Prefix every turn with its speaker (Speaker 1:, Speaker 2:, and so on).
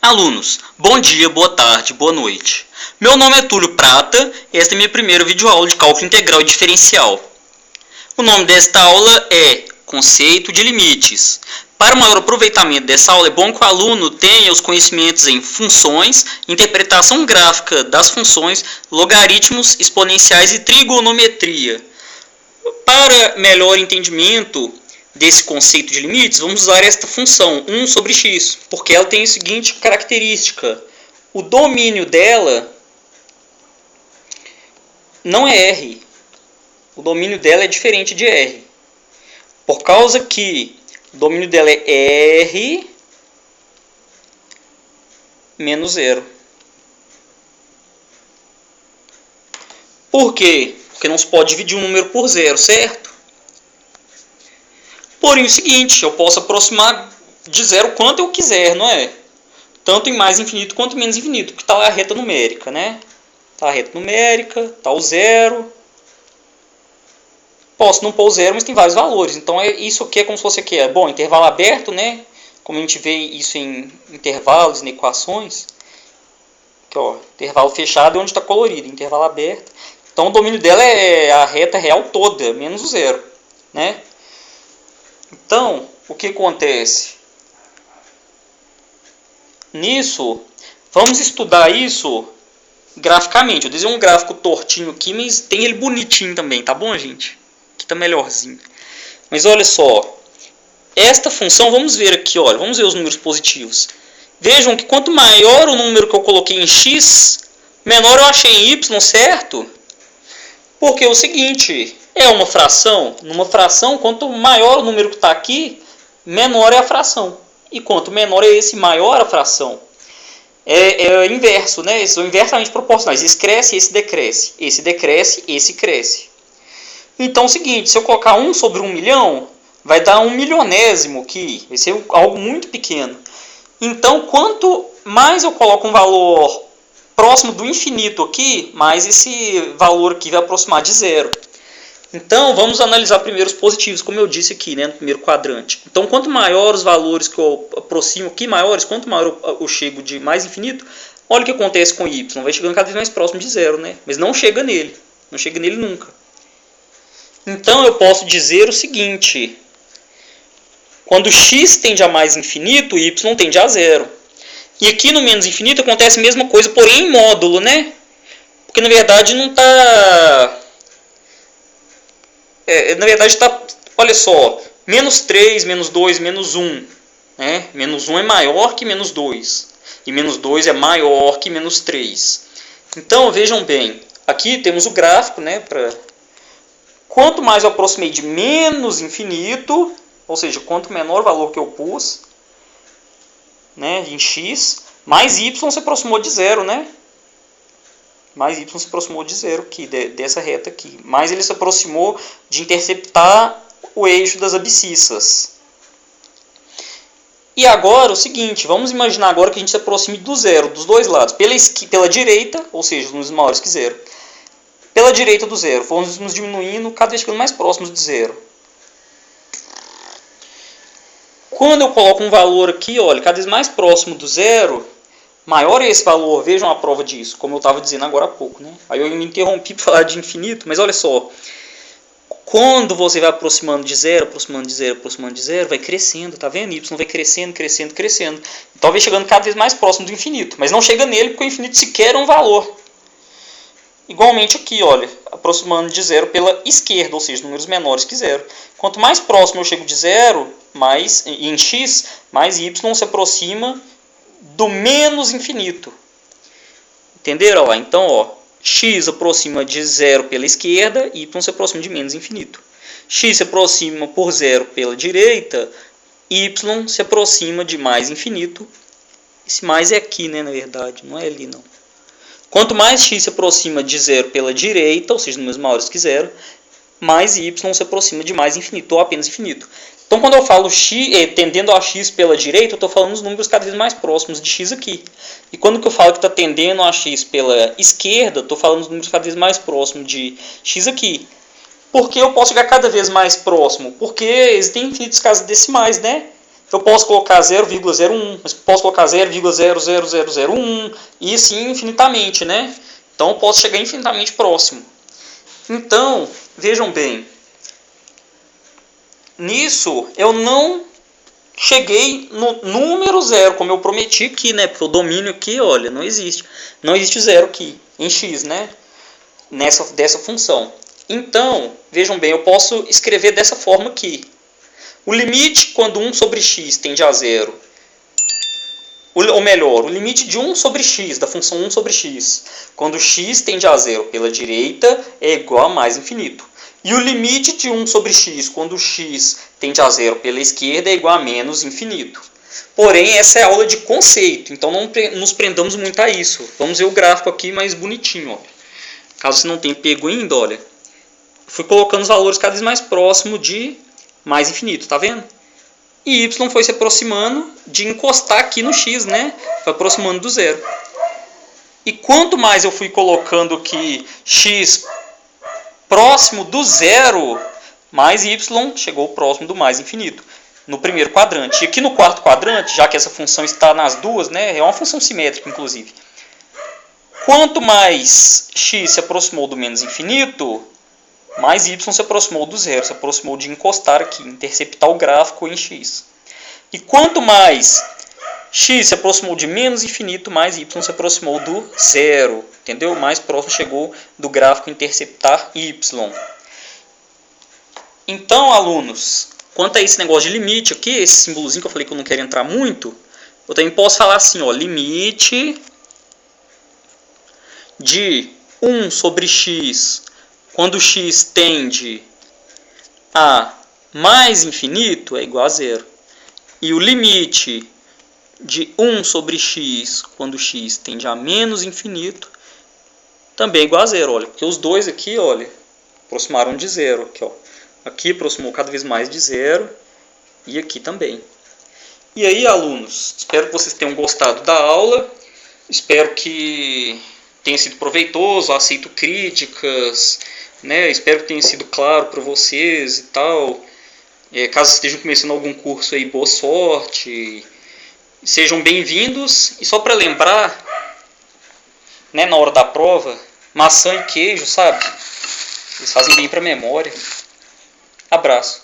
Speaker 1: Alunos, bom dia, boa tarde, boa noite. Meu nome é Túlio Prata e esta é minha primeira videoaula de cálculo integral e diferencial. O nome desta aula é Conceito de Limites. Para maior aproveitamento dessa aula, é bom que o aluno tenha os conhecimentos em funções, interpretação gráfica das funções, logaritmos, exponenciais e trigonometria. Para melhor entendimento desse conceito de limites, vamos usar esta função 1 sobre x, porque ela tem a seguinte característica: o domínio dela não é R, o domínio dela é diferente de R, por causa que o domínio dela é R menos 0. Por quê? Porque não se pode dividir um número por zero, certo? Porém, é o seguinte, eu posso aproximar de zero quanto eu quiser, não é? Tanto em mais infinito quanto em menos infinito, porque está lá a reta numérica, né? Está a reta numérica, está o zero. Posso não pôr o zero, mas tem vários valores. Então, isso aqui é como se fosse aqui, bom, intervalo aberto, né? Como a gente vê isso em intervalos, em equações. Aqui, ó, intervalo fechado é onde está colorido, intervalo aberto. Então, o domínio dela é a reta real toda, menos o zero, né? Então, o que acontece? Nisso, vamos estudar isso graficamente. Eu desenhei um gráfico tortinho aqui, mas tem ele bonitinho também, tá bom, gente? Aqui tá melhorzinho. Mas olha só, esta função, vamos ver aqui, olha, vamos ver os números positivos. Vejam que quanto maior o número que eu coloquei em x, menor eu achei em y, certo? Porque é o seguinte, é uma fração. Numa fração, quanto maior o número que está aqui, menor é a fração. E quanto menor é esse, maior a fração. É inverso, né? Eles são inversamente proporcionais. Esse cresce, esse decresce. Esse decresce, esse cresce. Então é o seguinte, se eu colocar 1 sobre 1 milhão, vai dar 1 milionésimo aqui. Vai ser algo muito pequeno. Então, quanto mais eu coloco um valor próximo do infinito aqui, mais esse valor aqui vai aproximar de zero. Então, vamos analisar primeiro os positivos, como eu disse aqui, né, no primeiro quadrante. Então, quanto maior os valores que eu aproximo aqui, maiores, quanto maior eu chego de mais infinito, olha o que acontece com y, vai chegando cada vez mais próximo de zero, né? Mas não chega nele nunca. Então, eu posso dizer o seguinte: quando x tende a mais infinito, y tende a zero. E aqui no menos infinito acontece a mesma coisa, porém em módulo, né? Porque na verdade não está... na verdade está, olha só, menos 3, menos 2, menos 1. Né? Menos 1 é maior que menos 2. E menos 2 é maior que menos 3. Então, vejam bem, aqui temos o gráfico, né? Quanto mais eu aproximei de menos infinito, ou seja, quanto menor o valor que eu pus, né, em x, mais y se aproximou de zero, né? Mais y se aproximou de zero aqui, dessa reta aqui. Mais ele se aproximou de interceptar o eixo das abscissas. E agora o seguinte, vamos imaginar agora que a gente se aproxime do zero, dos dois lados. Pela direita, ou seja, os números maiores que zero. Pela direita do zero, vamos diminuindo, cada vez ficando mais próximos de zero. Quando eu coloco um valor aqui, olha, cada vez mais próximo do zero, maior é esse valor. Vejam a prova disso, como eu estava dizendo agora há pouco, né? Aí eu me interrompi para falar de infinito, mas olha só. Quando você vai aproximando de zero, vai crescendo, tá vendo? Y vai crescendo. Então vai chegando cada vez mais próximo do infinito, mas não chega nele porque o infinito sequer é um valor. Igualmente aqui, olha, aproximando de zero pela esquerda, ou seja, números menores que zero. Quanto mais próximo eu chego de zero, mais em x, mais y se aproxima do menos infinito. Entenderam? Ó, então, ó, x aproxima de zero pela esquerda, y se aproxima de menos infinito. X se aproxima por zero pela direita, y se aproxima de mais infinito. Esse mais é aqui, né, na verdade, não é ali, não. Quanto mais x se aproxima de zero pela direita, ou seja, números maiores que zero, mais y se aproxima de mais infinito, ou apenas infinito. Então, quando eu falo x, tendendo a x pela direita, eu estou falando os números cada vez mais próximos de x aqui. E quando que eu falo que está tendendo a x pela esquerda, estou falando os números cada vez mais próximos de x aqui. Por que eu posso chegar cada vez mais próximo? Porque existem infinitos casas decimais, né? eu posso colocar 0,01, mas posso colocar 0,00001 e assim infinitamente, né? Então eu posso chegar infinitamente próximo. Então, vejam bem, nisso eu não cheguei no número zero, como eu prometi aqui, né? Porque o domínio aqui, olha, não existe. Não existe zero aqui, em x, né? Dessa função. Então, vejam bem, eu posso escrever dessa forma aqui. O limite quando 1 sobre x tende a zero, ou melhor, o limite de 1 sobre x, da função 1 sobre x, quando x tende a zero pela direita, é igual a mais infinito. E o limite de 1 sobre x, quando x tende a zero pela esquerda, é igual a menos infinito. Porém, essa é a aula de conceito, então não nos prendamos muito a isso. Vamos ver o gráfico aqui mais bonitinho. Olha. Caso você não tenha pego ainda, olha, fui colocando os valores cada vez mais próximo de mais infinito, tá vendo? E y foi se aproximando de encostar aqui no x, né? Foi aproximando do zero. E quanto mais eu fui colocando aqui x próximo do zero, mais y chegou próximo do mais infinito. No primeiro quadrante. E aqui no quarto quadrante, já que essa função está nas duas, né? É uma função simétrica, inclusive. Quanto mais x se aproximou do menos infinito, mais y se aproximou do zero, se aproximou de encostar aqui, interceptar o gráfico em x. E quanto mais x se aproximou de menos infinito, mais y se aproximou do zero. Entendeu? Mais próximo chegou do gráfico interceptar y. Então, alunos, quanto a esse negócio de limite aqui, esse símbolozinho que eu falei que eu não quero entrar muito, eu também posso falar assim, ó, limite de 1 sobre x, quando x tende a mais infinito, é igual a zero. E o limite de 1 sobre x, quando x tende a menos infinito, também é igual a zero. Olha, porque os dois aqui, olha, aproximaram de zero. Aqui, ó. Aqui aproximou cada vez mais de zero e aqui também. E aí, alunos, espero que vocês tenham gostado da aula. Espero que tenha sido proveitoso, aceito críticas, né? Espero que tenha sido claro para vocês e tal. Caso estejam começando algum curso aí, boa sorte. Sejam bem-vindos. E só para lembrar, né, na hora da prova, maçã e queijo, sabe? Eles fazem bem para a memória. Abraço.